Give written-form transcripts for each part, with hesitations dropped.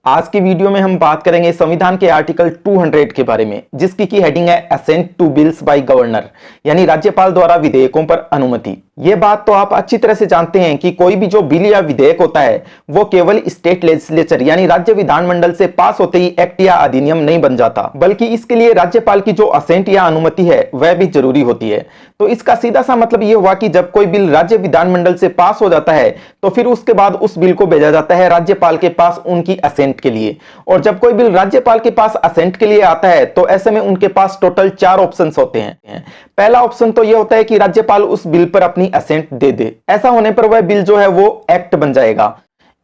आज की वीडियो में हम बात करेंगे संविधान के आर्टिकल 200 के बारे में, जिसकी की हेडिंग है assent to bills by governor, यानी राज्यपाल द्वारा विधेयकों पर अनुमति। यह बात तो आप अच्छी तरह से जानते हैं कि कोई भी जो बिल या विधेयक होता है वो केवल स्टेट लेजिस्लेचर यानी राज्य विधानमंडल से पास होते ही एक्ट या अधिनियम नहीं बन जाता, बल्कि इसके लिए राज्यपाल की जो असेंट या अनुमति है वह भी जरूरी होती है। तो इसका सीधा सा मतलब यह हुआ कि जब कोई बिल राज्य विधानमंडल से पास हो जाता है तो फिर उसके बाद उस बिल को भेजा जाता है राज्यपाल के पास उनकी असेंट के लिए। और जब कोई बिल राज्यपाल के पास असेंट के लिए आता है तो ऐसे में उनके पास टोटल 4 ऑप्शंस होते हैं। पहला ऑप्शन तो यह होता है कि राज्यपाल उस बिल पर अपनी असेंट दे दे। ऐसा होने पर वह बिल जो है वो एक्ट बन जाएगा।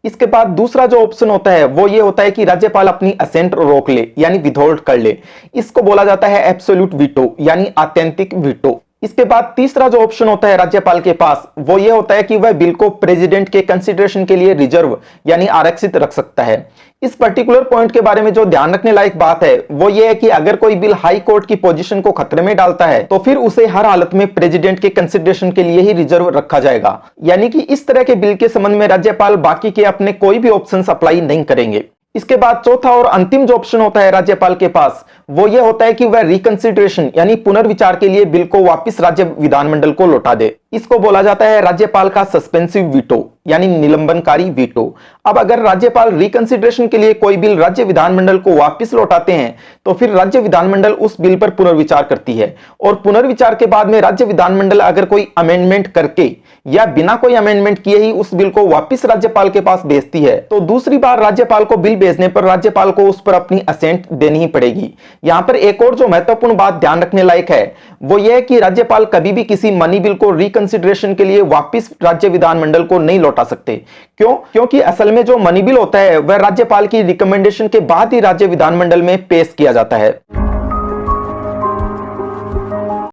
इसके बाद दूसरा जो ऑप्शन होता है वो ये होता है कि राज्यपाल अपनी असेंट रोक ले यानी विथहोल्ड कर ले। इसको बोला जाता है एब्सोल्यूट वीटो यानी आत्यंतिक वीटो। इसके बाद तीसरा जो ऑप्शन होता है राज्यपाल के पास वो ये होता है कि वह बिल को प्रेसिडेंट के कंसीडरेशन के लिए रिजर्व यानी आरक्षित रख सकता है। इस पर्टिकुलर पॉइंट के बारे में जो ध्यान रखने लायक बात है वो ये है कि अगर कोई बिल हाई कोर्ट की पोजीशन को खतरे में डालता है तो फिर उसे हर हालत में प्रेसिडेंट के कंसीडरेशन के लिए ही रिजर्व रखा जाएगा। यानी कि इस तरह के बिल के संबंध में राज्यपाल बाकी के अपने कोई भी ऑप्शंस अप्लाई नहीं करेंगे। इसके बाद चौथा और अंतिम जो ऑप्शन होता है राज्यपाल के पास वो यह होता है कि वह रिकंसिडरेशन यानी पुनर्विचार के लिए बिल को वापस राज्य विधानमंडल को लौटा दे। इसको बोला जाता है राज्यपाल का सस्पेंसिव वीटो यानी निलंबनकारी वीटो। अब अगर राज्यपाल रिकंसिडरेशन के लिए कोई बिल राज्य विधानमंडल को वापस लौटाते हैं तो फिर राज्य विधानमंडल उस बिल पर पुनर्विचार करती है और पुनर्विचार के बाद में राज्य विधानमंडल अगर कोई अमेंडमेंट करके या बिना कोई अमेंडमेंट किए ही उस बिल को वापस राज्यपाल के पास भेजती है तो दूसरी बार राज्यपाल को बिल भेजने पर राज्यपाल को उस पर अपनी असेंट देनी ही पड़ेगी। यहां पर एक और जो महत्वपूर्ण बात ध्यान रखने लायक है वो यह है कि राज्यपाल कभी भी किसी मनी बिल को रिकंसिडरेशन के लिए वापस राज्य विधानमंडल को नहीं लौटा सकते। क्योंकि असल में जो मनी बिल होता है वह राज्यपाल की रिकमेंडेशन के बाद ही राज्य विधानमंडल में पेश किया जाता है।